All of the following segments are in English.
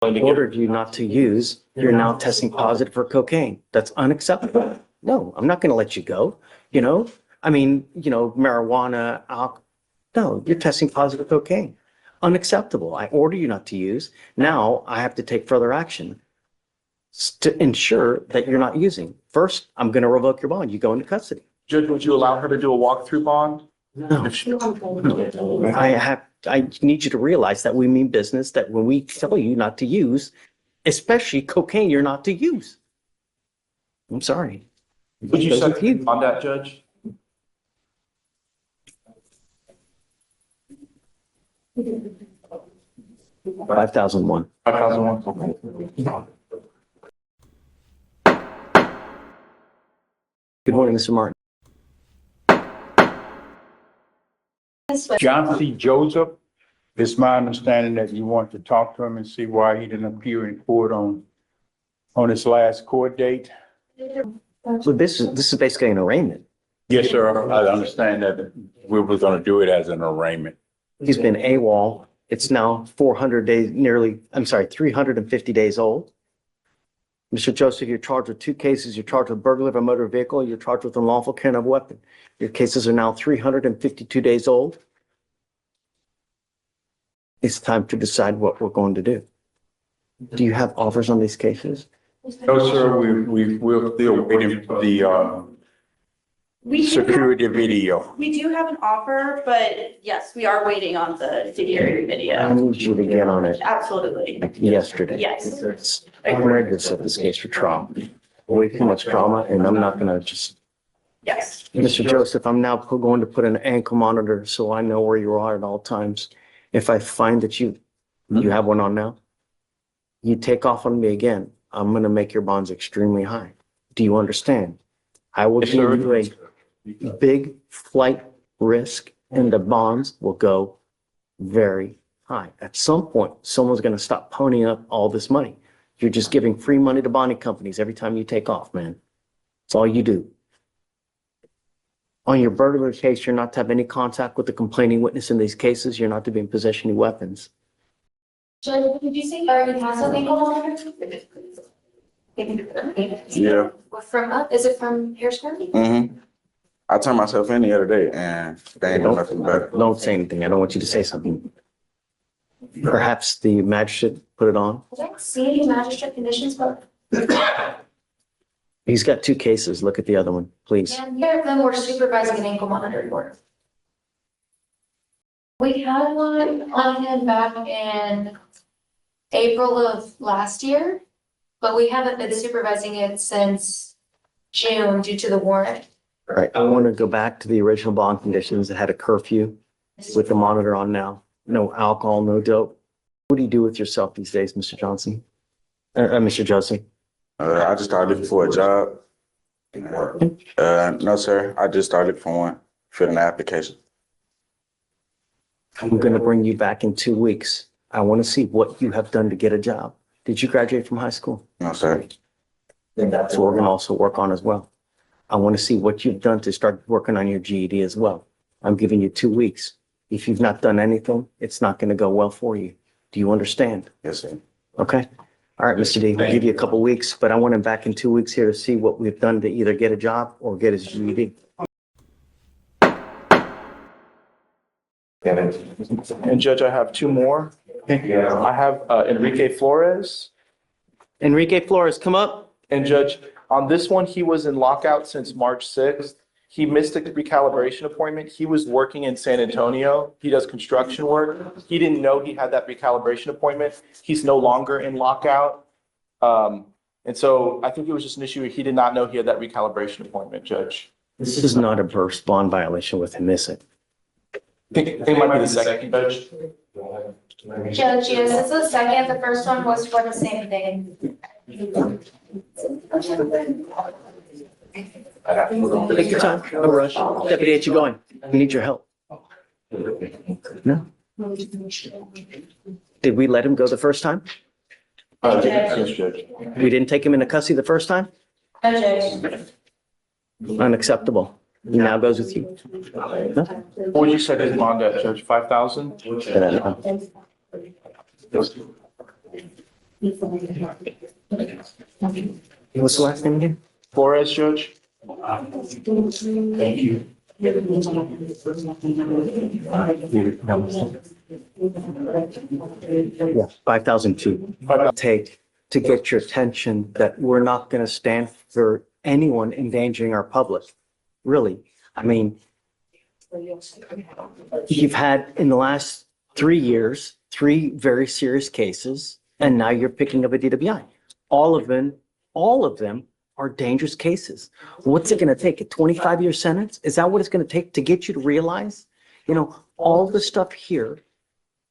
ordered you not to use, you're now testing positive for cocaine. That's unacceptable. No, I'm not going to let you go. Marijuana, alcohol. No, you're testing positive cocaine. Unacceptable. I order you not to use. Now I have to take further action to ensure that you're not using. First, I'm going to revoke your bond. You go into custody. Judge, would you allow her to do a walkthrough bond? No. I need you to realize that we mean business, that when we tell you not to use, especially cocaine, you're not to use. I'm sorry. Would you second on that, Judge? 5,001. 5,001. Good morning, Mr. Martin. John C. Joseph, it's my understanding that you want to talk to him and see why he didn't appear in court on his last court date. So this is basically an arraignment. Yes, sir. I understand that we were going to do it as an arraignment. He's been AWOL. It's now 350 days old. Mr. Joseph, you're charged with 2 cases. You're charged with burglary of a motor vehicle. You're charged with unlawful carrying of a weapon. Your cases are now 352 days old. It's time to decide what we're going to do. Do you have offers on these cases? No, sir. We're still waiting for the security video. We do have an offer, but yes, we are waiting on the security I video. need you to get on it Absolutely. like yesterday. Yes. I'm ready to set this case for trial. Way too much trauma, and I'm not gonna just. Yes. Mr. Joseph, I'm now going to put an ankle monitor so I know where you are at all times. If I find that you have one on now, you take off on me again, I'm gonna make your bonds extremely high. Do you understand? I will give you a big flight risk and the bonds will go very high. At some point, someone's gonna stop ponying up all this money. You're just giving free money to bonding companies every time you take off, man. That's all you do. On your burglary case, you're not to have any contact with the complaining witness in these cases. You're not to be in possession of weapons. Judge, did you say you already have something going on? Yeah. Is it from Harris County? Mm-hmm. I turned myself in the other day and they ain't doing nothing better. Don't say anything. I don't want you to say something. Perhaps the magistrate put it on. I don't see any magistrate conditions, but. He's got 2 cases. Look at the other one, please. And neither of them were supervising an ankle monitoring order. We had one on him back in April of last year, but we haven't been supervising it since June due to the warrant. All right, I want to go back to the original bond conditions that had a curfew with the monitor on now. No alcohol, no dope. What do you do with yourself these days, Mr. Johnson? Mr. Joseph? I just started looking for a job. No, sir. I just started looking for one, filling the application. I'm going to bring you back in 2 weeks. I want to see what you have done to get a job. Did you graduate from high school? No, sir. Then that's what we're going to also work on as well. I want to see what you've done to start working on your GED as well. I'm giving you 2 weeks. If you've not done anything, it's not going to go well for you. Do you understand? Yes, sir. Okay. All right, Mr. D, we'll give you a couple weeks, but I want him back in 2 weeks here to see what we've done to either get a job or get his GED. And Judge, I have 2 more. I have Enrique Flores. Enrique Flores, come up. And Judge, on this one, he was in lockout since March 6th. He missed a recalibration appointment. He was working in San Antonio. He does construction work. He didn't know he had that recalibration appointment. He's no longer in lockout. And so I think it was just an issue. He did not know he had that recalibration appointment, Judge. This is not a burst bond violation with him missing. I think it might be the second, Judge. Judge, yes, it's the second. The first one was for the same thing. Take your time, no rush. Deputy, ain't you going? We need your help. No? Did we let him go the first time? Yes, Judge. We didn't take him into custody the first time? No, Judge. Unacceptable. He now goes with you. No? What would you set his bond at, Judge? 5,000? What's the last name again? Flores, Judge? Yeah, 5,002. Take to get your attention that we're not going to stand for anyone endangering our public. Really. I mean, you've had in the last 3 years, 3 very serious cases, and now you're picking up a DWI. All of them are dangerous cases. What's it going to take? A 25-year sentence? Is that what it's going to take to get you to realize? You know, all the stuff here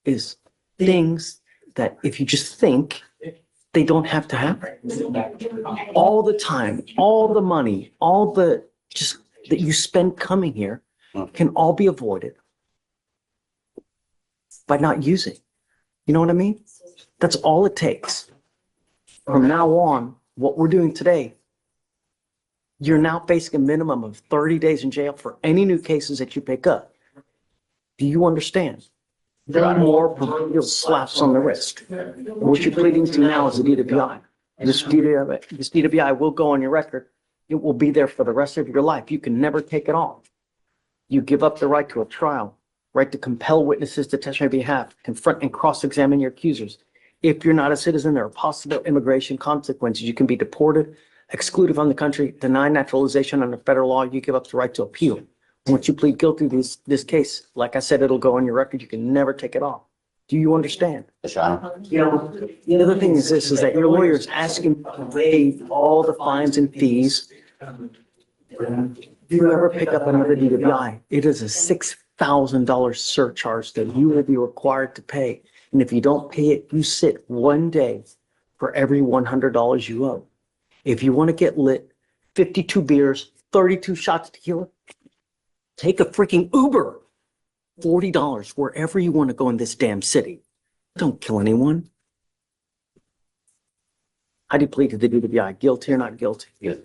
is things that if you just think, they don't have to happen. All the time, all the money, all the just that you spend coming here can all be avoided by not using. You know what I mean? That's all it takes. From now on, what we're doing today, you're now facing a minimum of 30 days in jail for any new cases that you pick up. Do you understand? There are more proverbial slaps on the wrist. What you're pleading to now is a DWI. This DWI will go on your record. It will be there for the rest of your life. You can never take it off. You give up the right to a trial, right to compel witnesses to testify on your behalf, confront and cross-examine your accusers. If you're not a citizen, there are possible immigration consequences. You can be deported, excluded from the country, denied naturalization under federal law. You give up the right to appeal. Once you plead guilty to this case, like I said, it'll go on your record. You can never take it off. Do you understand? You know, the other thing is this, is that your lawyer is asking to waive all the fines and fees. If you ever pick up another DWI, it is a $6,000 surcharge that you will be required to pay. And if you don't pay it, you sit 1 day for every $100 you owe. If you want to get lit, 52 beers, 32 shots of tequila, take a freaking Uber. $40 wherever you want to go in this damn city. Don't kill anyone. How do you plead to the DWI? Guilty or not guilty? Yeah.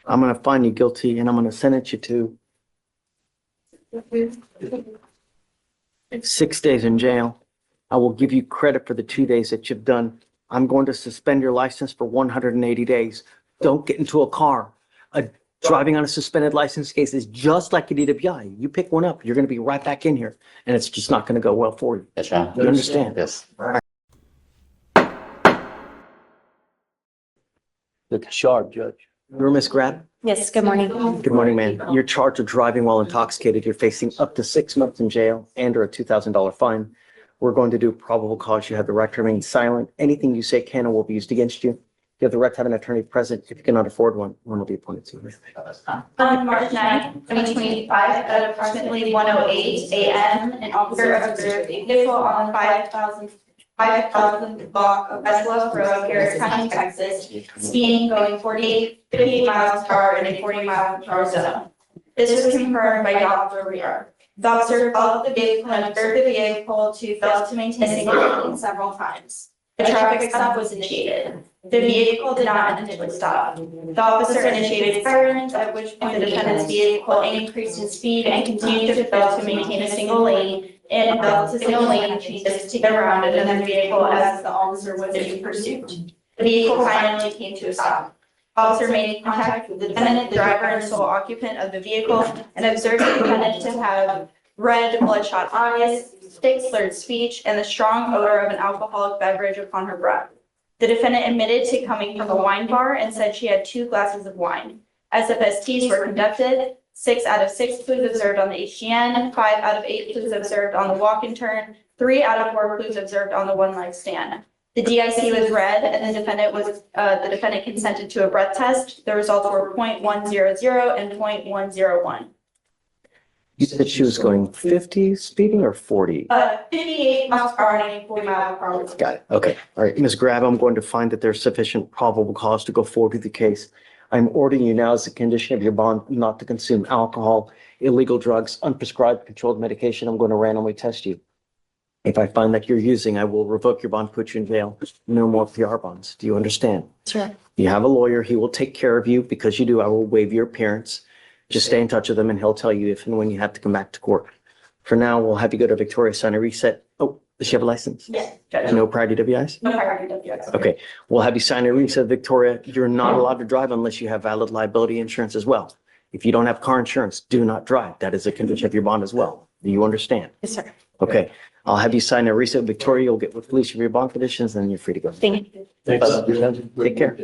I'm going to find you guilty and I'm going to sentence you to 6 days in jail. I will give you credit for the 2 days that you've done. I'm going to suspend your license for 180 days. Don't get into a car. Driving on a suspended license case is just like a DWI. You pick one up, you're going to be right back in here, and it's just not going to go well for you. Yes, Your Honor. You understand? Yes. The charge, Judge. You're Miss Grab? Yes, good morning. Good morning, ma'am. You're charged with driving while intoxicated. You're facing up to 6 months in jail and or a $2,000 fine. We're going to do probable cause. You have the right to remain silent. Anything you say can or will be used against you. You have the right to have an attorney present. If you cannot afford one will be appointed to you. On March 9th, 2025, at approximately 1:08 a.m., an officer observed a vehicle on the 5,000 block of West Road, Harris County, Texas, speeding, going 58 miles per hour in a 40-mile-per-hour zone. This was confirmed by Dr. Rear. The officer followed the vehicle and observed the vehicle to fail to maintain a single lane several times. A traffic stop was initiated. The vehicle did not initially stop. The officer initiated sirens, at which point the defendant's vehicle increased in speed and continued to fail to maintain a single lane and failed to signal lane changes to get around another vehicle as the officer was in pursuit. The vehicle finally came to a stop. The officer made contact with the defendant, the driver and sole occupant of the vehicle, and observed the defendant to have red, bloodshot eyes, thick slurred speech, and the strong odor of an alcoholic beverage upon her breath. The defendant admitted to coming from a wine bar and said she had 2 glasses of wine. SFSTs were conducted. 6 out of 6 clues observed on the HGN, 5 out of 8 clues observed on the walk and turn, 3 out of 4 clues observed on the one-leg stand. The DIC was read, and the defendant consented to a breath test. The results were 0.100 and 0.101. You said she was going 50 speeding or 40? 58 miles per hour and 40 miles per hour. Got it. Okay. All right. Ms. Grab, I'm going to find that there's sufficient probable cause to go forward with the case. I'm ordering you now as a condition of your bond not to consume alcohol, illegal drugs, unprescribed controlled medication. I'm going to randomly test you. If I find that you're using, I will revoke your bond, put you in jail. No more PR bonds. Do you understand? Sure. You have a lawyer. He will take care of you. Because you do, I will waive your appearance. Just stay in touch with him and he'll tell you if and when you have to come back to court. For now, we'll have you go to Victoria, sign a reset. Oh, Does she have a license? Yes, Judge. No prior DWIs? No prior DWIs. Okay, we'll have you sign a release of Victoria. You're not allowed to drive unless you have valid liability insurance as well. If you don't have car insurance, do not drive. That is a condition of your bond as well. Do you understand? Yes, sir. Okay, I'll have you sign a release of Victoria. You'll get with police of your bond conditions and you're free to go. Thank you. Take care.